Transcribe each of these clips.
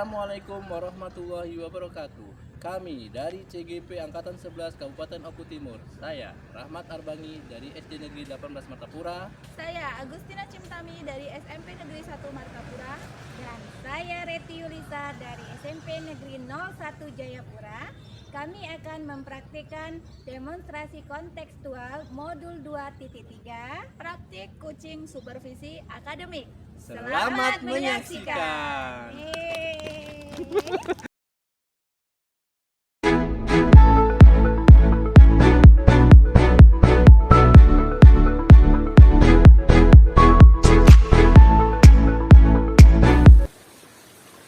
Assalamualaikum warahmatullahi wabarakatuh. Kami dari CGP Angkatan 11 Kabupaten Oku Timur. Saya Rahmat Arbangi dari SD Negeri 18 Martapura. Saya Agustina Cimtami dari SMP Negeri 1 Martapura. Dan saya Reti Yulisa dari SMP Negeri 01 Jayapura. Kami akan mempraktikkan demonstrasi kontekstual modul 2.3 praktik kucing supervisi akademik. Selamat menyaksikan. Yeay.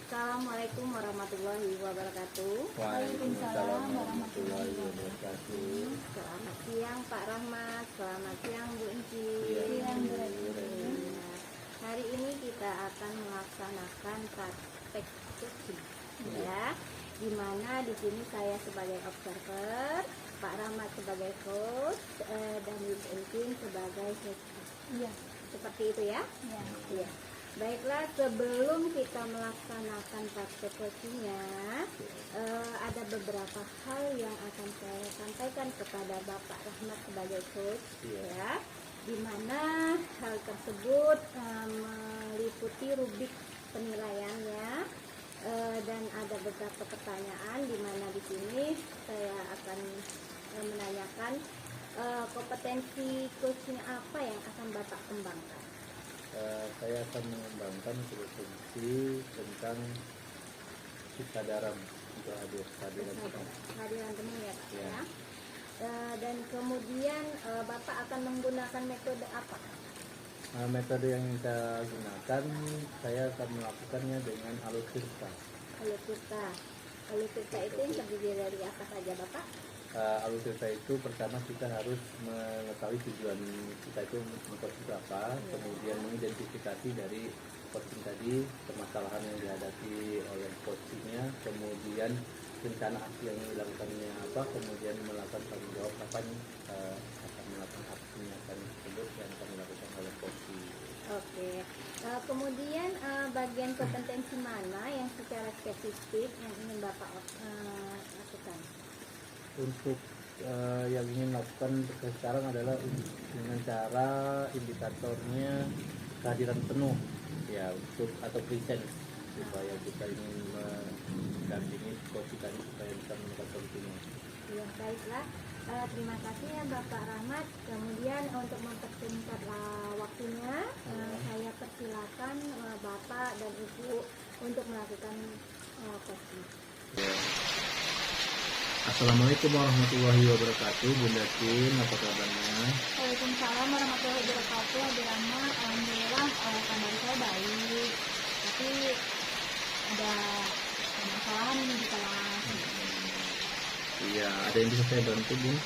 Assalamualaikum warahmatullahi wabarakatuh. Waalaikumsalam warahmatullahi wabarakatuh. Selamat siang Pak Rahmat, selamat siang Bu Inci. Siang, Bu. Nah, hari ini kita akan melaksanakan praktek kucing, ya. Dimana di sini saya sebagai observer, Pak Rahmat sebagai coach, dan Bu Inci sebagai siswa. Iya, seperti itu ya. Iya. Baiklah, sebelum kita melaksanakan praktek coachingnya, ada beberapa hal yang akan saya sampaikan kepada Bapak Rahmat sebagai coach, ya, di mana hal tersebut meliputi rubrik penilaiannya, dan ada beberapa pertanyaan di mana di sini saya akan menanyakan kompetensi coaching apa yang akan Bapak kembangkan. Saya akan mengembangkan filosofi tentang kesadaran untuk Kehadiran temu ya Pak, Ya. ya. Dan kemudian Bapak akan menggunakan metode apa? Metode yang kita gunakan, saya akan melakukannya dengan alusirta. Alusirta. Alusirta itu yang terdiri dari apa saja Bapak? Alusirta itu pertama kita harus mengetahui tujuan kita itu untuk apa, kemudian mengidentifikasi dari coaching tadi permasalahan yang dihadapi oleh coachingnya, kemudian rencana aksi yang dilakukannya apa, kemudian melakukan tanggung jawab kapan akan melakukan aksinya tersebut yang akan dilakukan oleh coaching. Oke. Kemudian bagian kompetensi mana yang secara spesifik yang ingin Bapak lakukan? Untuk yang ingin lakukan sekarang adalah dengan cara indikatornya kehadiran penuh ya, untuk atau present, supaya kita ingin mendampingi coach kita supaya bisa menemukan solusinya. Ya, baiklah. Terima kasih ya Bapak Rahmat. Kemudian untuk mempersingkat waktunya, saya persilakan Bapak dan Ibu untuk melakukan coaching. Assalamualaikum warahmatullahi wabarakatuh. Bunda Tin, apa kabarnya? Waalaikumsalam warahmatullahi wabarakatuh. Adirama, alhamdulillah kabar saya baik. Tapi ada permasalahan ini di kelas. Iya, ada yang bisa saya bantu, Bung?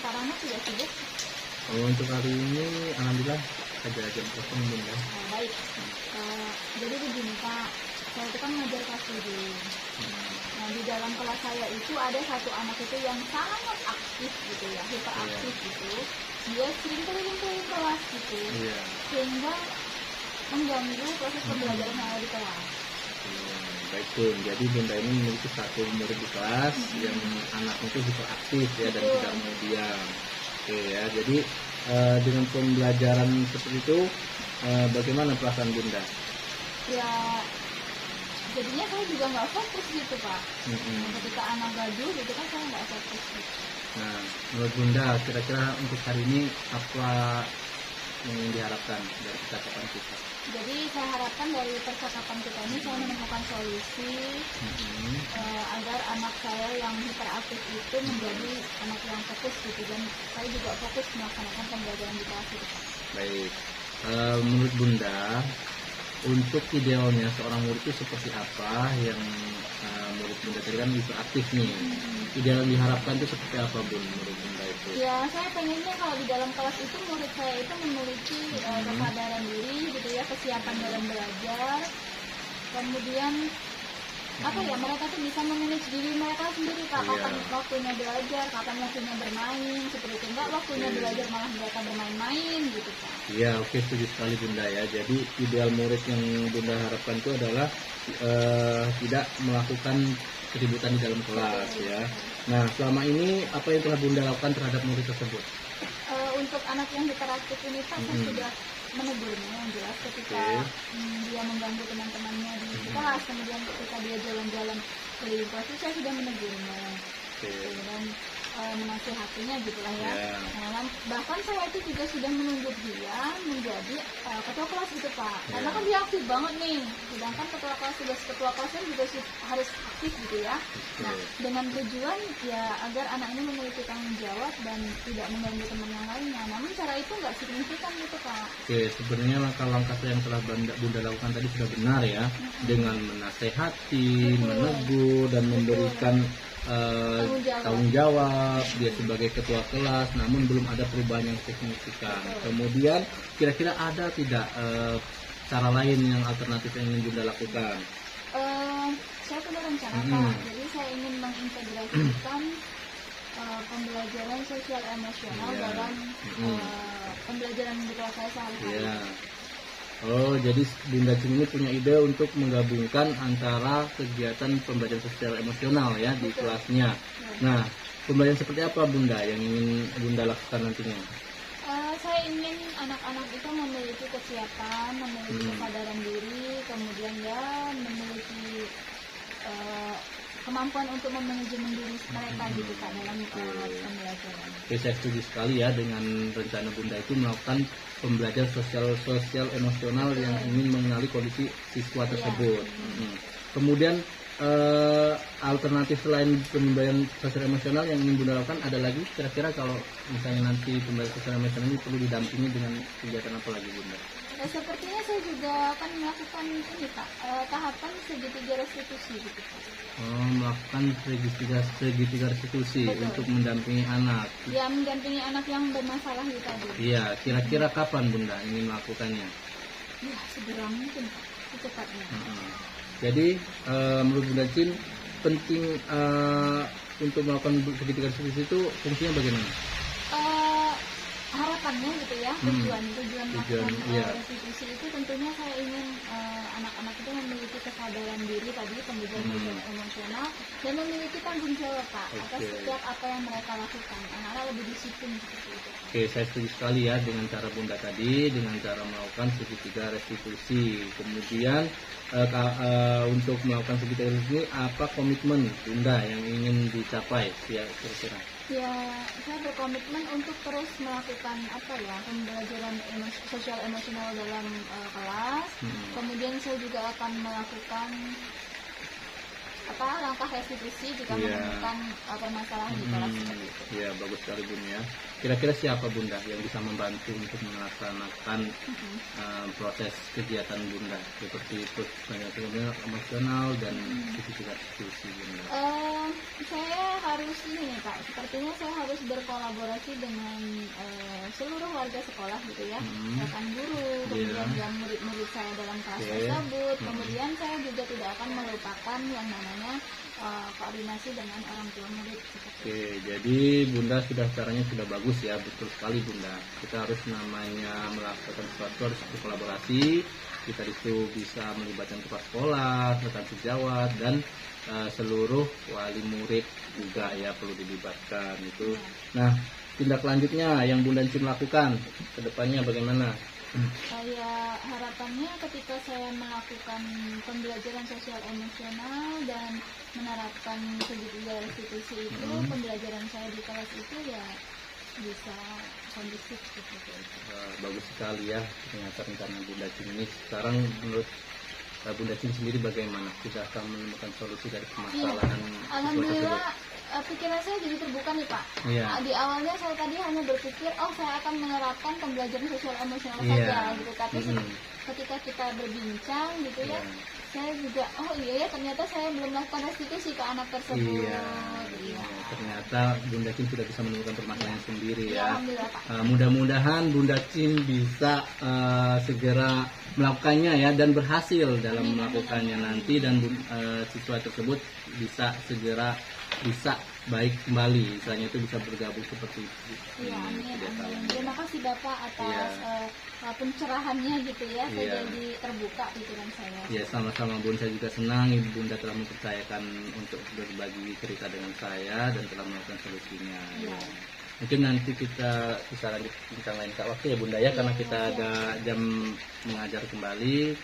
Pak Rahmat tidak sibuk? Untuk hari ini, alhamdulillah ada jam kosong, Bunda. Baik. Jadi begini Pak, saya itu kan mengajar kelas 7. Nah, di dalam kelas saya itu ada satu anak itu yang sangat aktif gitu ya, hiperaktif gitu. Dia sering keliling-keliling kelas gitu, Iya. sehingga mengganggu proses pembelajaran saya di kelas. Baik Bun, jadi Bunda ini memiliki satu murid di kelas yang anaknya itu hiperaktif ya dan tidak mau diam. Oke ya, jadi dengan pembelajaran seperti itu bagaimana perasaan Bunda? Ya, jadinya saya juga nggak fokus gitu Pak. Ketika anak gaduh gitu kan saya nggak fokus gitu. Nah, menurut Bunda kira-kira untuk hari ini apa yang diharapkan dari percakapan kita? Jadi saya harapkan dari percakapan kita ini saya menemukan solusi agar anak saya yang hiperaktif itu menjadi anak yang fokus gitu, dan saya juga fokus melaksanakan pembelajaran di kelas itu. Baik, menurut Bunda untuk idealnya seorang murid itu seperti apa yang murid Bunda tadi kan hiperaktif nih. Ideal yang diharapkan itu seperti apa Bun menurut Bunda itu? Ya, saya pengennya kalau di dalam kelas itu murid saya itu memiliki kesadaran diri gitu ya, kesiapan dalam belajar, kemudian apa ya, mereka tuh bisa memanage diri mereka sendiri Kak, Iya. kapan waktunya belajar, kapan waktunya bermain, seperti itu. Enggak waktunya belajar malah mereka bermain-main gitu Kak. Iya, oke, setuju sekali Bunda ya. Jadi ideal murid yang Bunda harapkan itu adalah tidak melakukan keributan di dalam kelas ya. Nah, selama ini apa yang telah Bunda lakukan terhadap murid tersebut? Untuk anak yang hiperaktif ini Pak, saya sudah menegurnya yang jelas ketika dia mengganggu teman-temannya di kelas, kemudian ketika dia jalan-jalan keliling kelas itu saya sudah menegurnya. Dan menasihatinya gitulah ya. Nah, bahkan saya itu juga sudah menunjuk dia menjadi ketua kelas gitu Pak, karena kan dia aktif banget nih, sedangkan ketua kelas tugas ketua kelasnya juga harus aktif gitu ya. Nah, dengan tujuan ya agar anak ini memiliki tanggung jawab dan tidak mengganggu teman yang lainnya. Namun cara itu nggak signifikan gitu Pak. Oke, sebenarnya langkah-langkah yang telah Bunda lakukan tadi sudah benar ya, dengan menasehati, menegur dan memberikan tanggung jawab dia sebagai ketua kelas, namun belum ada perubahan yang signifikan. Kemudian kira-kira ada tidak cara lain yang alternatif yang ingin Bunda lakukan? Saya punya rencana Pak, jadi saya ingin mengintegrasikan pembelajaran sosial emosional dalam pembelajaran di kelas saya sehari-hari. Oh, jadi Bunda Cin ini punya ide untuk menggabungkan antara kegiatan pembelajaran sosial emosional ya di kelasnya. Nah, pembelajaran seperti apa Bunda yang ingin Bunda lakukan nantinya? Saya ingin anak-anak itu memiliki kesiapan, memiliki kesadaran diri, kemudian ya memiliki kemampuan untuk memanajemen diri mereka gitu Kak dalam pembelajaran. Oke, saya setuju sekali ya dengan rencana Bunda itu melakukan pembelajaran sosial emosional yang ingin mengenali kondisi siswa tersebut. Kemudian alternatif selain pembelajaran sosial emosional yang ingin Bunda lakukan ada lagi? Kira-kira kalau misalnya nanti pembelajaran sosial emosional ini perlu didampingi dengan kegiatan apa lagi Bunda? Sepertinya saya juga akan melakukan ini Pak, tahapan segitiga restitusi gitu Pak. Melakukan segitiga restitusi untuk mendampingi anak. Ya, mendampingi anak yang bermasalah gitu tadi. Iya, kira-kira kapan Bunda ingin melakukannya? Ya, segera mungkin Pak, secepatnya. Jadi menurut Bunda Cin penting untuk melakukan segitiga restitusi itu fungsinya bagaimana? Harapannya gitu ya, tujuan melakukan restitusi itu tentunya saya ingin anak-anak itu memiliki kesadaran diri tadi, pembelajaran emosional, dan memiliki tanggung jawab Pak atas setiap apa yang mereka lakukan. Anak-anak lebih disiplin seperti itu. Oke, saya setuju sekali ya dengan cara Bunda tadi, dengan cara melakukan segitiga restitusi. Kemudian untuk melakukan segitiga restitusi, apa komitmen Bunda yang ingin dicapai ya kira-kira? Ya, saya berkomitmen untuk terus melakukan pembelajaran sosial emosional dalam kelas. Kemudian saya juga akan melakukan langkah restitusi jika menemukan permasalahan di kelas seperti itu. Ya, bagus sekali Bunda ya. Kira-kira siapa Bunda yang bisa membantu untuk melaksanakan proses kegiatan Bunda seperti pembelajaran emosional dan segitiga restitusi Bunda? Saya harus ini nih Pak, sepertinya saya harus berkolaborasi dengan seluruh warga sekolah gitu ya, rekan guru, kemudian yang murid-murid saya dalam kelas tersebut, kemudian saya juga tidak akan melupakan yang namanya koordinasi dengan orang tua murid. Oke, jadi Bunda caranya sudah bagus ya, betul sekali Bunda. Kita harus namanya melakukan sesuatu harus berkolaborasi. Kita itu bisa melibatkan kepala sekolah, rekan sejawat dan seluruh wali murid juga ya perlu dilibatkan itu. Nah, tindak lanjutnya yang Bunda Cin lakukan ke depannya bagaimana? Ya, harapannya ketika saya melakukan pembelajaran sosial emosional dan menerapkan segitiga restitusi itu, pembelajaran saya di kelas itu ya bisa kondusif seperti itu. Bagus sekali ya ternyata rencana Bunda Cin ini. Sekarang menurut Bunda Cin sendiri bagaimana? Sudah akan menemukan solusi dari permasalahan Alhamdulillah, pikiran saya jadi terbuka nih Pak. Di awalnya saya tadi hanya berpikir, saya akan menerapkan pembelajaran sosial emosional saja gitu. Tapi ketika kita berbincang gitu ya, saya juga ternyata saya belum melakukan restitusi ke anak tersebut. ternyata Bunda Cim sudah bisa menemukan permasalahan sendiri ya. Alhamdulillah Pak. Mudah-mudahan Bunda Cim bisa segera melakukannya ya dan berhasil dalam melakukannya nanti, dan siswa tersebut bisa segera bisa baik kembali, misalnya itu bisa bergabung seperti itu. Iya, amin. Terima kasih Bapak atas pencerahannya gitu ya. Saya Iya. jadi terbuka pikiran saya. Ya, sama-sama Bun, saya juga senang Ibu Bunda telah mempercayakan untuk berbagi cerita dengan saya dan telah melakukan solusinya. Iya. Ya. Mungkin nanti kita bisa lanjut bincang lain waktu ya Bunda ya, karena kita ada jam mengajar kembali.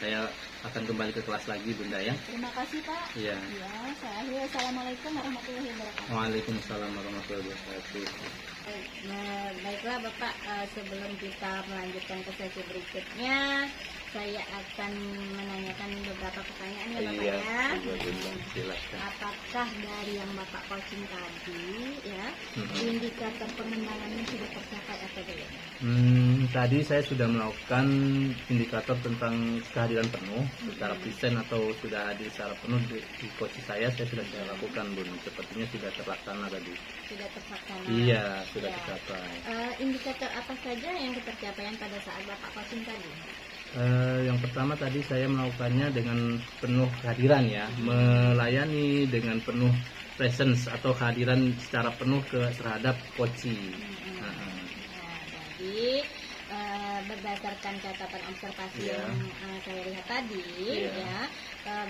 Saya akan kembali ke kelas lagi Bunda ya. Terima kasih Pak. Iya. Ya, saya akhiri. Assalamualaikum warahmatullahi wabarakatuh. Waalaikumsalam warahmatullahi wabarakatuh. Baiklah Bapak, sebelum kita melanjutkan ke sesi berikutnya, saya akan menanyakan beberapa pertanyaan ya Bapak Iya, ya. Bunda, silakan. Apakah dari yang Bapak coaching tadi ya, indikator pengembangannya sudah tercapai atau belum? Tadi saya sudah melakukan indikator tentang kehadiran penuh secara present atau sudah hadir secara penuh di coach saya sudah lakukan Bun. Sepertinya sudah terlaksana tadi. Sudah tercapai. Iya, sudah Ya. tercapai. Indikator apa saja yang ketercapaian pada saat Bapak coaching tadi? Yang pertama tadi saya melakukannya dengan penuh kehadiran ya, melayani dengan penuh presence atau kehadiran secara penuh terhadap coaching. Jadi berdasarkan catatan observasi Iya. yang saya lihat tadi, Iya. ya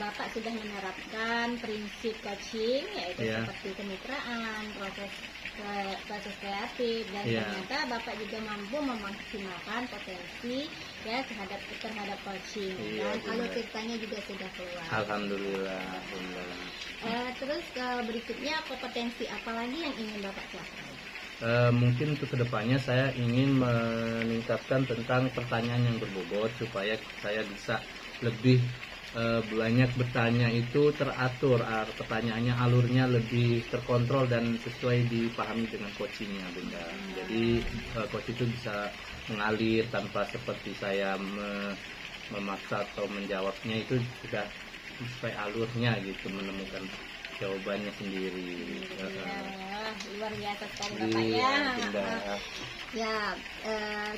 Bapak sudah menerapkan prinsip coaching yaitu Iya. seperti kemitraan, proses kreatif, dan Iya. ternyata Bapak juga mampu memaksimalkan potensi ya terhadap coaching, Iya, dan alur benar. ceritanya juga sudah keluar. Alhamdulillah Bunda. Terus berikutnya kompetensi apa lagi yang ingin Bapak capai? Mungkin untuk kedepannya saya ingin meningkatkan tentang pertanyaan yang berbobot supaya saya bisa lebih banyak bertanya itu teratur, pertanyaannya alurnya lebih terkontrol dan sesuai dipahami dengan coachingnya Bunda. Jadi coach itu bisa mengalir tanpa seperti saya memaksa atau menjawabnya, itu sudah sesuai alurnya gitu, menemukan jawabannya sendiri. Ya, luar biasa sekali Bapak Iya, ya. Bunda. Ya,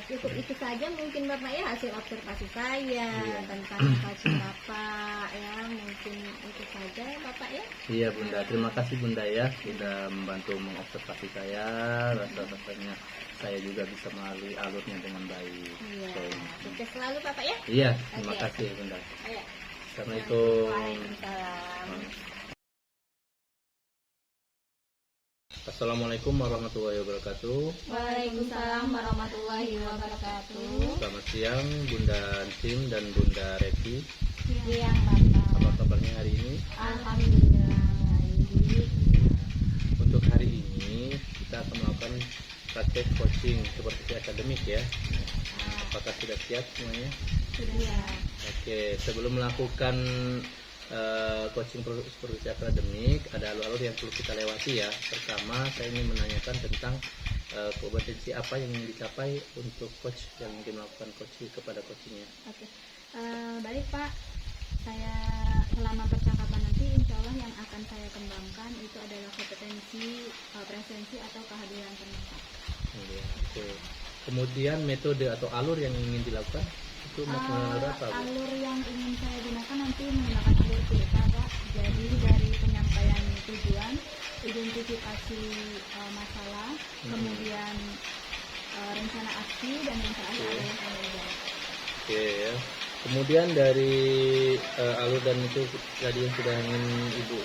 cukup itu saja mungkin Bapak ya hasil observasi saya Iya. tentang coaching Bapak ya, mungkin itu saja ya Bapak ya. Iya Bunda, terima kasih Bunda ya sudah membantu mengobservasi saya. Rasa-rasanya saya juga bisa melalui alurnya dengan baik. Iya, So, sukses selalu Bapak ya. iya, terima Oke. kasih Bunda. Ayo. Assalamualaikum. Waalaikumsalam. Assalamualaikum warahmatullahi wabarakatuh. Waalaikumsalam warahmatullahi wabarakatuh. Selamat siang Bunda Cim dan Bunda Reti. Siang Bapak. Apa kabarnya hari ini? Alhamdulillah baik. Untuk hari ini kita akan melakukan praktek coaching seperti akademik ya. Apakah sudah siap semuanya? Sudah. Oke, sebelum melakukan coaching produksi akademik, ada alur-alur yang perlu kita lewati ya. Pertama, saya ingin menanyakan tentang kompetensi apa yang ingin dicapai untuk coach yang ingin melakukan coaching kepada coachingnya. Oke, baik Pak. Saya selama percakapan nanti, insya Allah yang akan saya kembangkan itu adalah kompetensi presensi atau kehadiran penuh. Ya, oke. Kemudian metode atau alur yang ingin dilakukan itu alur apa? Bu? Alur yang ingin saya gunakan nanti menggunakan alur pilkada. Jadi dari penyampaian tujuan, identifikasi masalah, kemudian rencana aksi, dan yang terakhir adalah tanggung jawab. Oke ya. Kemudian dari alur dan itu tadi yang sudah ingin Ibu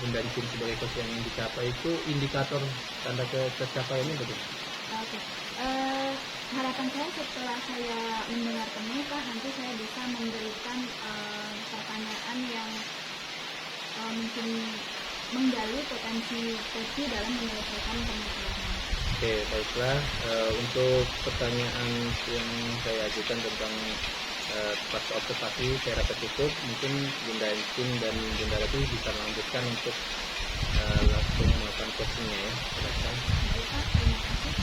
Bunda Cim sebagai coach yang ingin dicapai, itu indikator tanda tercapaiannya betul? Oke. Harapan saya setelah saya mendengarkannya Pak, nanti saya bisa memberikan pertanyaan yang mungkin menggali potensi coach dalam menyelesaikan permasalahan. Oke, baiklah. Untuk pertanyaan yang saya ajukan tentang pas observasi saya rasa cukup. Mungkin Bunda Cim dan Bunda Rati bisa melanjutkan untuk langsung melakukan coachingnya ya. Silakan. Baik Pak, terima kasih.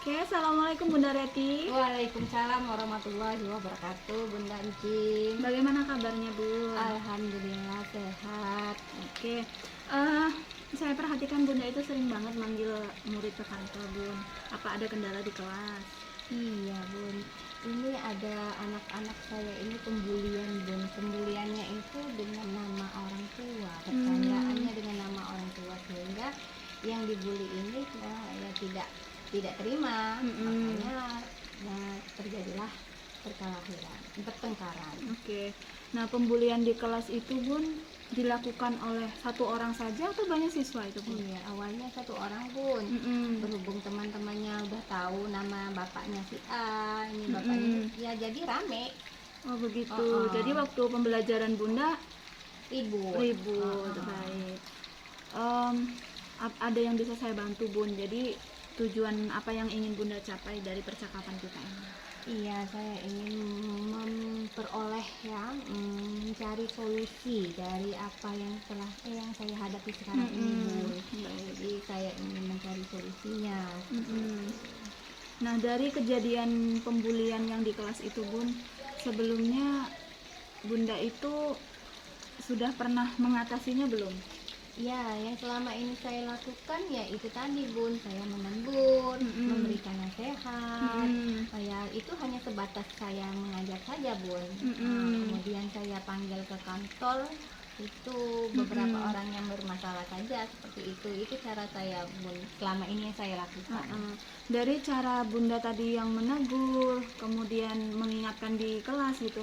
Oke, Assalamualaikum Bunda Reti. Waalaikumsalam warahmatullahi wabarakatuh, Bunda Encim. Bagaimana kabarnya Bu? Alhamdulillah sehat. Oke, Eh, saya perhatikan Bunda itu sering banget manggil murid ke kantor, Bun. Apa ada kendala di kelas? Iya Bun, ini ada anak-anak saya ini pembulian Bun. Pembuliannya itu dengan nama orang tua, bercandaannya dengan nama orang tua, sehingga yang dibully ini ya tidak terima. Makanya terjadilah pertengkaran. Oke. Nah, pembulian di kelas itu, Bun, dilakukan oleh satu orang saja atau banyak siswa itu, Bun? Iya, awalnya satu orang Bun. Mm-mm. Berhubung teman-temannya udah tahu nama bapaknya si A, ini bapaknya, ya jadi rame, Oh, begitu. Oh. Jadi waktu pembelajaran Bunda ribut. ribut. Baik. Ada yang bisa saya bantu, Bun? Jadi tujuan apa yang ingin Bunda capai dari percakapan kita ini? Iya, saya ingin memperoleh ya, mencari solusi dari apa yang saya hadapi sekarang ini Bun. Jadi saya ingin mencari solusinya. Nah, dari kejadian pembulian yang di kelas itu, Bun, sebelumnya Bunda itu sudah pernah mengatasinya belum? Ya, yang selama ini saya lakukan ya itu tadi Bun, saya menegur, memberikan nasihat. Ya itu hanya sebatas saya mengajar saja Bun. Kemudian saya panggil ke kantor, itu beberapa orang yang bermasalah saja, seperti itu cara saya Bun, selama ini yang saya lakukan. Dari cara Bunda tadi yang menegur, kemudian mengingatkan di kelas gitu,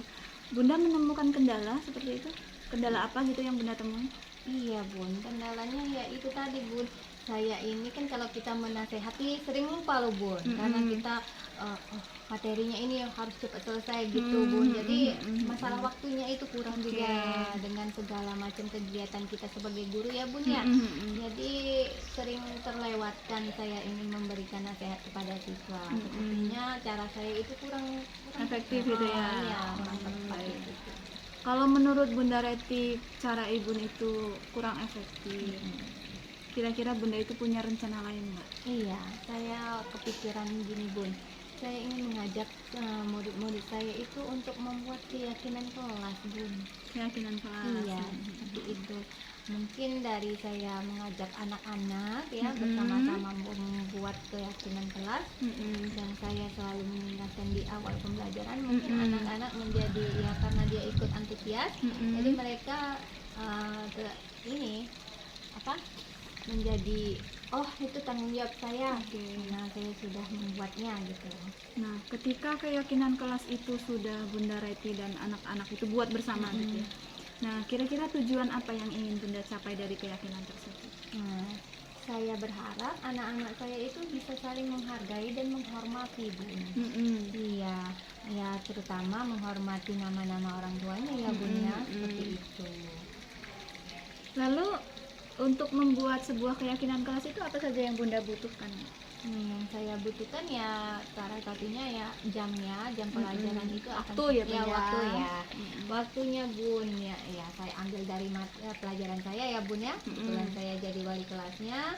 Bunda menemukan kendala seperti itu? Kendala apa gitu yang Bunda temui? Iya Bun, kendalanya ya itu tadi Bun, saya ini kan kalau kita menasehati sering lupa loh Bun, karena kita materinya ini yang harus cepat selesai gitu Bun, jadi masalah waktunya itu kurang juga dengan segala macam kegiatan kita sebagai guru ya Bun ya. Jadi sering terlewatkan saya ingin memberikan nasihat kepada siswa. Sepertinya cara saya itu kurang Efektif gitu ya. Iya, kurang tepat gitu. Kalau menurut Bunda Reti, cara Ibu itu kurang efektif. Kira-kira Bunda itu punya rencana lain nggak? Iya, saya kepikiran gini Bun, saya ingin mengajak murid-murid saya itu untuk membuat keyakinan kelas Bun. Keyakinan kelas. Iya, seperti itu. Mungkin dari saya mengajak anak-anak ya bersama-sama membuat keyakinan kelas, dan saya selalu mengingatkan di awal pembelajaran, mungkin anak-anak menjadi ya karena dia ikut antusias, jadi mereka menjadi itu tanggung jawab saya. Nah saya sudah membuatnya gitu. Nah, ketika keyakinan kelas itu sudah Bunda Reti dan anak-anak itu buat bersama gitu ya. Nah, kira-kira tujuan apa yang ingin Bunda capai dari keyakinan tersebut? Nah, saya berharap anak-anak saya itu bisa saling menghargai dan menghormati Bun. Iya, ya terutama menghormati nama-nama orang tuanya ya Bun ya, seperti itu. Lalu untuk membuat sebuah keyakinan kelas itu apa saja yang Bunda butuhkan? Yang saya butuhkan ya salah satunya ya jam pelajaran itu akan Waktu ya, Bun, ya. waktu ya. Waktunya Bun ya saya ambil dari pelajaran saya ya Bun ya. Kebetulan saya jadi wali kelasnya.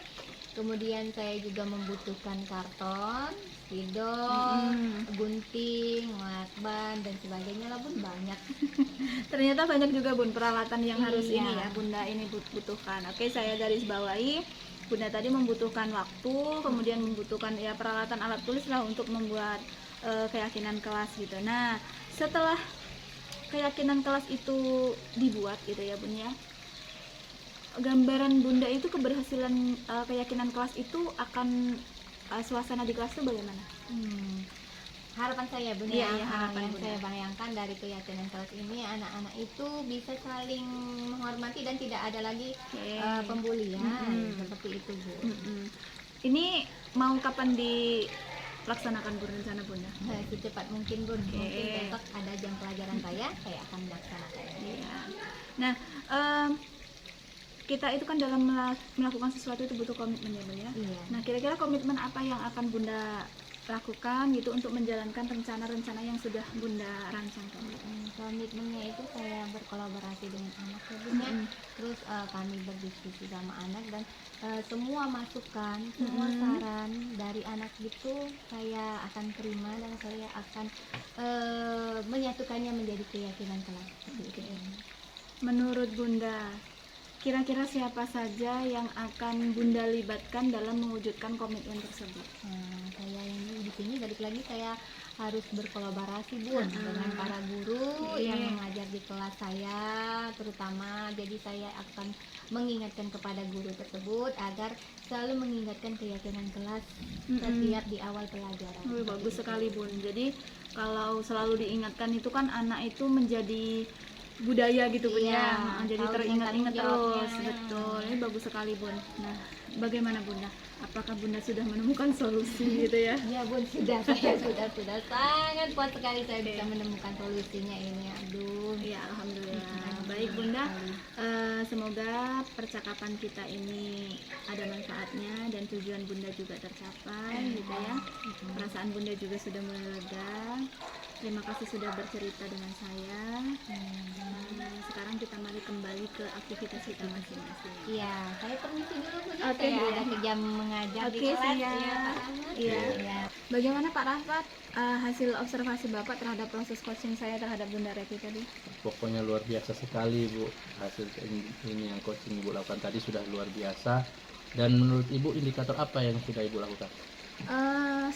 Kemudian saya juga membutuhkan karton, spidol, gunting, lakban dan sebagainya lah Bun, banyak. Ternyata banyak juga Bun peralatan yang harus Iya. ini ya Bunda ini butuhkan. Oke, saya garis bawahi. Bunda tadi membutuhkan waktu, kemudian membutuhkan ya peralatan alat tulis lah untuk membuat keyakinan kelas gitu. Nah, setelah keyakinan kelas itu dibuat gitu ya Bun ya, gambaran Bunda itu keberhasilan keyakinan kelas itu akan suasana di kelas itu bagaimana? Harapan saya Bun Iya, ya, harapan yang Bunda. saya bayangkan dari keyakinan kelas ini anak-anak itu bisa saling menghormati dan tidak ada lagi pembulian seperti itu Bu. Ini mau kapan dilaksanakan Bun rencana Bunda? Secepat mungkin Bun. Mungkin besok ada jam pelajaran saya akan melaksanakan. Iya. Nah, kita itu kan dalam melakukan sesuatu itu butuh komitmen ya Bun ya. Iya. Nah, kira-kira komitmen apa yang akan Bunda lakukan gitu untuk menjalankan rencana-rencana yang sudah Bunda rancangkan? Komitmennya itu saya berkolaborasi dengan anak ya Bun ya. Terus kami berdiskusi sama anak dan semua masukan, semua saran dari anak itu saya akan terima dan saya akan menyatukannya menjadi keyakinan kelas. Seperti itu. Menurut Bunda, kira-kira siapa saja yang akan Bunda libatkan dalam mewujudkan komitmen tersebut? Saya ini di sini balik lagi saya harus berkolaborasi Bun dengan para guru yang mengajar di kelas saya terutama. Jadi saya akan mengingatkan kepada guru tersebut agar selalu mengingatkan keyakinan kelas setiap di awal pelajaran. Bagus sekali Bun. Jadi kalau selalu diingatkan itu kan anak itu menjadi budaya gitu Bun Iya, ya. Jadi tahu teringat-ingat tanggung terus. jawabnya. Betul. Ini bagus sekali Bun. Nah, bagaimana Bunda? Apakah Bunda sudah menemukan solusi gitu ya? Ya Bun, sudah saya sudah sangat puas sekali saya bisa menemukan solusinya ini. Aduh. Ya, alhamdulillah. Baik Bunda, semoga percakapan kita ini ada manfaatnya dan tujuan Bunda juga tercapai gitu ya. Perasaan Bunda juga sudah mulai lega. Terima kasih sudah bercerita dengan saya. Sekarang kita mari kembali ke aktivitas kita masing-masing. Iya, saya permisi dulu Bun. Oke, Saya Bu. ada kejam mengajar di Oke, kelas. siap. Ya, Pak Ahmad. Iya. Iya. Bagaimana Pak Rahmat hasil observasi Bapak terhadap proses coaching saya terhadap Bunda Reti tadi? Pokoknya luar biasa sekali Bu, hasil ini yang coaching Ibu lakukan tadi sudah luar biasa. Dan menurut Ibu indikator apa yang sudah Ibu lakukan?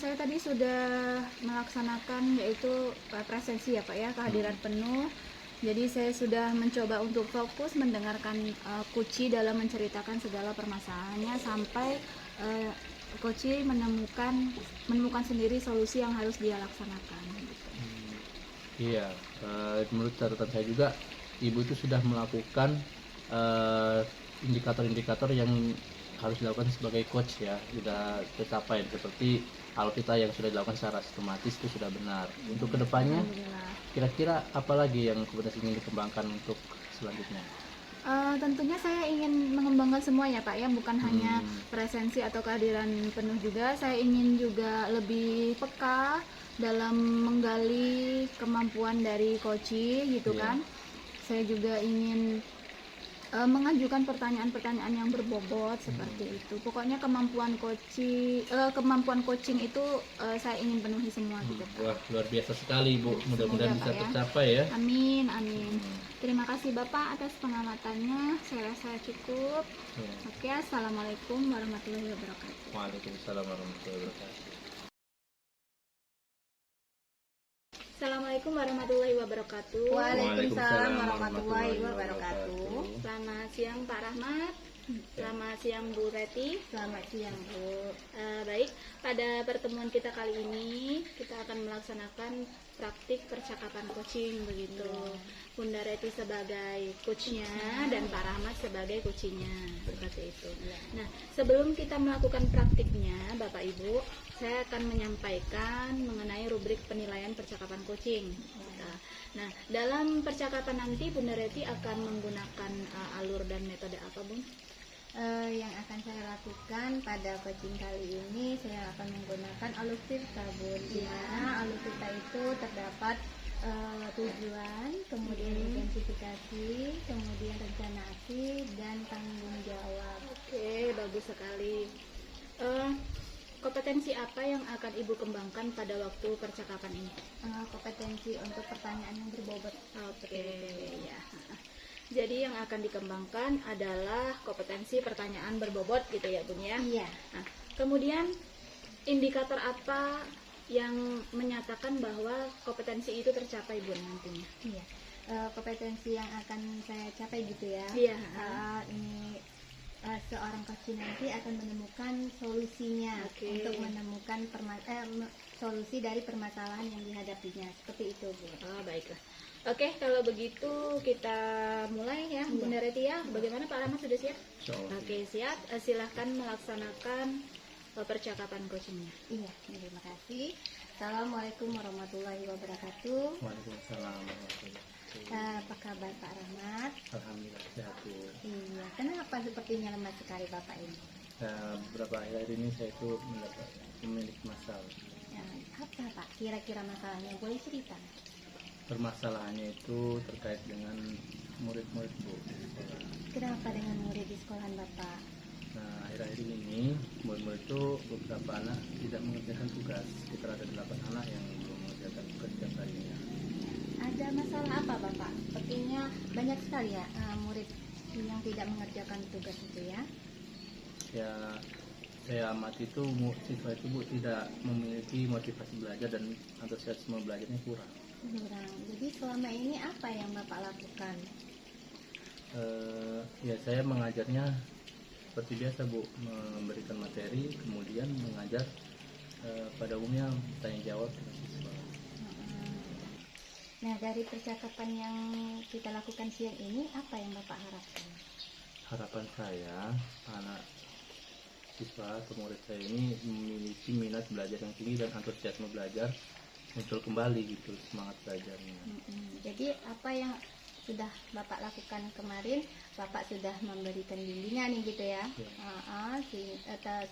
Saya tadi sudah melaksanakan yaitu presensi ya Pak ya, kehadiran penuh. Jadi saya sudah mencoba untuk fokus mendengarkan Kuci dalam menceritakan segala permasalahannya sampai Kuci menemukan sendiri solusi yang harus dia laksanakan. Gitu. Iya, menurut catatan saya juga Ibu itu sudah melakukan indikator-indikator yang harus dilakukan sebagai coach ya, sudah tercapai seperti alkita yang sudah dilakukan secara sistematis itu sudah benar. Untuk kedepannya Alhamdulillah. kira-kira apa lagi yang kompetensi ingin dikembangkan untuk selanjutnya? Tentunya saya ingin mengembangkan semua ya Pak ya, bukan hanya presensi atau kehadiran penuh juga. Saya ingin juga lebih peka dalam menggali kemampuan dari Koci gitu Iya. kan. Saya juga ingin mengajukan pertanyaan-pertanyaan yang berbobot seperti itu. Pokoknya kemampuan coaching itu saya ingin penuhi semua gitu. Wah, luar biasa sekali Bu, mudah-mudahan Semoga, bisa Pak, ya. tercapai ya. Amin, amin. Terima kasih Bapak atas pengamatannya. Saya rasa cukup. Ya. Oke, assalamualaikum warahmatullahi wabarakatuh. Waalaikumsalam warahmatullahi wabarakatuh. Assalamualaikum warahmatullahi wabarakatuh. Waalaikumsalam warahmatullahi wabarakatuh. Selamat siang Pak Rahmat. Selamat siang Bu Reti. Selamat siang Bu. Baik, pada pertemuan kita kali ini kita akan melaksanakan praktik percakapan coaching begitu. Bunda Reti sebagai coachnya dan Pak Rahmat sebagai coachingnya seperti itu. Nah, sebelum kita melakukan praktiknya, Bapak Ibu, saya akan menyampaikan mengenai rubrik penilaian percakapan coaching. Nah, dalam percakapan nanti Bunda Reti akan menggunakan alur dan metode apa, Bun? Yang akan saya lakukan pada coaching kali ini saya akan menggunakan alutsista Bun. Di mana alutsista itu terdapat tujuan, kemudian identifikasi, kemudian rencana aksi dan tanggung jawab. Oke, bagus sekali. Kompetensi apa yang akan Ibu kembangkan pada waktu percakapan ini? Kompetensi untuk pertanyaan yang berbobot. Oke, ya. Jadi yang akan dikembangkan adalah kompetensi pertanyaan berbobot gitu ya, Bun ya. Iya. Nah, kemudian indikator apa yang menyatakan bahwa kompetensi itu tercapai, Bun, nantinya? Iya. Kompetensi yang akan saya capai gitu ya. Iya. Saat ini seorang coach nanti akan menemukan solusinya untuk menemukan solusi dari permasalahan yang dihadapinya. Seperti itu, Bu. Oh, baiklah. Oke, kalau begitu kita mulai ya, Bunda Reti ya. Bagaimana Pak Rahmat, sudah siap? Insyaallah. Oke, siap. Silahkan melaksanakan percakapan coachingnya. Iya, terima kasih. Assalamualaikum warahmatullahi wabarakatuh. Waalaikumsalam warahmatullahi wabarakatuh. Apa kabar Pak Rahmat? Alhamdulillah sehat Bu. Iya, kenapa sepertinya lemah sekali Bapak ini? Beberapa akhir ini saya itu memiliki masalah. Ya, apa Pak? Kira-kira masalahnya boleh cerita? Permasalahannya itu terkait dengan murid-murid Bu di sekolah. Kenapa dengan murid di sekolahan Bapak? Nah, akhir-akhir ini murid-murid itu beberapa anak tidak mengerjakan tugas. Sekitar ada 8 anak yang belum mengerjakan tugas setiap harinya. Ada masalah apa Bapak? Sepertinya banyak sekali ya murid yang tidak mengerjakan tugas itu ya? Ya, saya amati itu siswa itu Bu tidak memiliki motivasi belajar dan antusiasme belajarnya kurang. Kurang. Jadi selama ini apa yang Bapak lakukan? Ya saya mengajarnya seperti biasa Bu, memberikan materi, kemudian mengajar pada umumnya tanya jawab dengan siswa. Nah, dari percakapan yang kita lakukan siang ini, apa yang Bapak harapkan? Harapan saya anak siswa atau murid saya ini memiliki minat belajar yang tinggi dan antusiasme belajar muncul kembali gitu semangat belajarnya. Jadi apa yang sudah Bapak lakukan kemarin, Bapak sudah memberikan bimbingan nih gitu ya?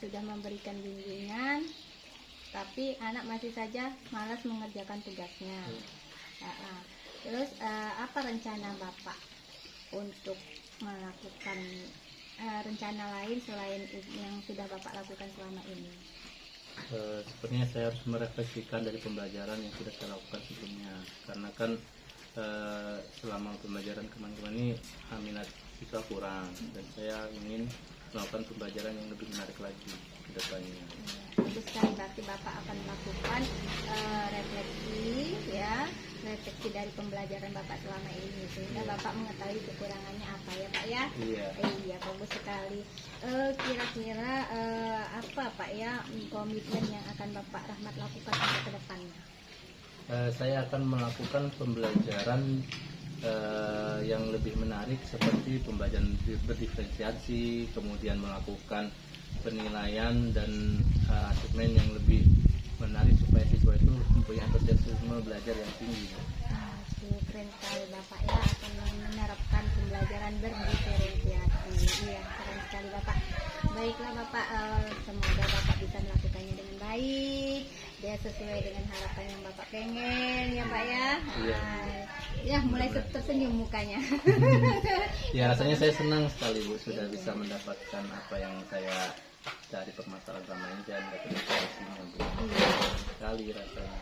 Sudah memberikan bimbingan, tapi anak masih saja malas mengerjakan tugasnya. Terus apa rencana Bapak untuk melakukan rencana lain selain yang sudah Bapak lakukan selama ini? Sepertinya saya harus merefleksikan dari pembelajaran yang sudah saya lakukan sebelumnya, karena kan selama pembelajaran kemarin ini minat siswa kurang dan saya ingin melakukan pembelajaran yang lebih menarik lagi ke depannya. Bagus sekali, berarti Bapak akan melakukan refleksi ya, refleksi dari pembelajaran Bapak selama ini sehingga Bapak mengetahui kekurangannya apa ya Pak ya? Iya, bagus sekali. Kira-kira apa Pak ya komitmen yang akan Bapak Rahmat lakukan untuk ke depannya? Saya akan melakukan pembelajaran yang lebih menarik seperti pembelajaran berdiferensiasi, kemudian melakukan penilaian dan asesmen yang lebih menarik supaya siswa itu mempunyai antusiasme belajar yang tinggi. Keren sekali Bapak ya, akan menerapkan pembelajaran berdiferensiasi. Iya, keren sekali Bapak. Baiklah Bapak, semoga Bapak bisa melakukannya dengan baik, dia sesuai dengan harapan yang Bapak pengen ya Pak ya. Iya. Ya mulai tersenyum mukanya. Ya rasanya saya senang sekali Bu sudah bisa mendapatkan apa yang saya cari permasalahan selama ini dan dapat solusinya Bu. Sekali rasanya.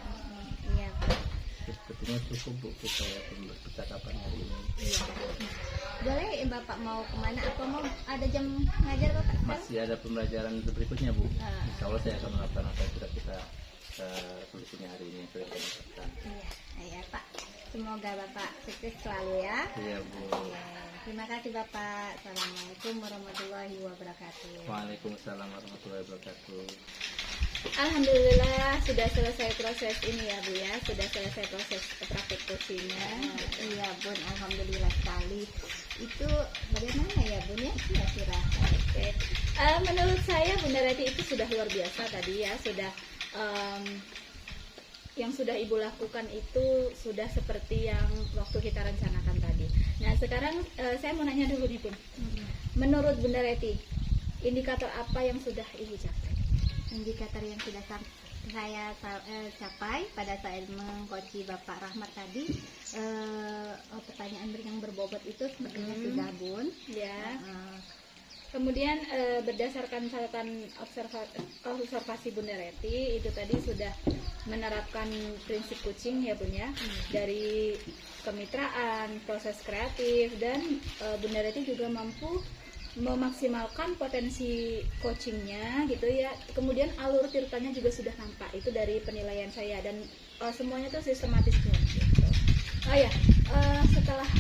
Iya Pak. Sepertinya cukup Bu saya percakapan hari ini. Iya. Boleh Bapak mau kemana atau mau ada jam ngajar Bapak sekarang? Masih ada pembelajaran berikutnya Bu. Insya Allah saya akan melakukan apa yang sudah kita solusinya hari ini yang sudah kita dapatkan. Iya Pak. Semoga Bapak sukses selalu ya. Iya Bu. Terima kasih Bapak. Assalamualaikum warahmatullahi wabarakatuh. Waalaikumsalam warahmatullahi wabarakatuh. Alhamdulillah sudah selesai proses ini ya Bu ya, sudah selesai proses praktik coachingnya. Iya Bun, alhamdulillah sekali. Itu bagaimana ya Bun ya kira-kira? Oke. Menurut saya Bunda Reti itu sudah luar biasa tadi ya, sudah yang sudah Ibu lakukan itu sudah seperti yang waktu kita rencanakan tadi. Nah sekarang saya mau nanya dulu nih Bun. Menurut Bunda Reti, indikator apa yang sudah Ibu capai? Indikator yang sudah saya capai pada saat mengcoachi Bapak Rahmat tadi, pertanyaan yang berbobot itu sepertinya sudah Bun. Ya. Kemudian berdasarkan catatan observasi Bunda Reti itu tadi sudah menerapkan prinsip coaching ya Bun ya, dari kemitraan, proses kreatif, dan Bunda Reti juga mampu memaksimalkan potensi coachingnya gitu ya. Kemudian alur ceritanya juga sudah nampak itu dari penilaian saya, dan semuanya itu sistematis gitu. Setelah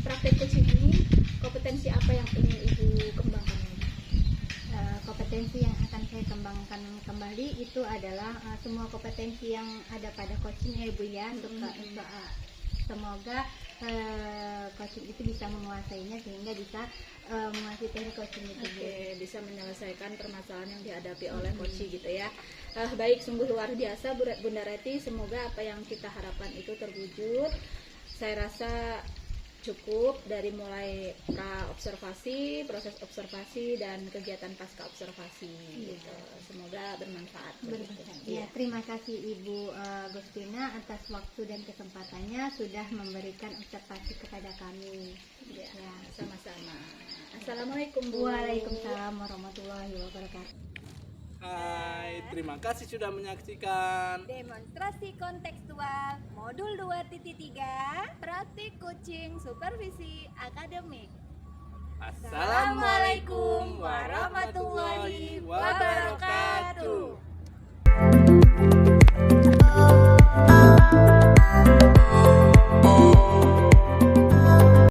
praktek coaching ini, kompetensi apa yang ingin Ibu kembangkan? Kompetensi yang akan saya kembangkan kembali itu adalah semua kompetensi yang ada pada coaching ya Ibu ya. Semoga coaching itu bisa menguasainya sehingga bisa menguasai teknik coaching itu. Bisa menyelesaikan permasalahan yang dihadapi oleh coaching gitu ya. Baik, sungguh luar biasa Bunda Reti, semoga apa yang kita harapkan itu terwujud. Saya rasa cukup dari mulai pra-observasi, proses observasi, dan kegiatan pasca observasi gitu. Semoga bermanfaat. Ya, terima kasih Ibu Gustina atas waktu dan kesempatannya sudah memberikan observasi kepada kami. Ya, sama-sama. Assalamualaikum Bu. Waalaikumsalam warahmatullahi wabarakatuh. Hai, terima kasih sudah menyaksikan Demonstrasi kontekstual Modul 2.3 Praktik Coaching Supervisi Akademik.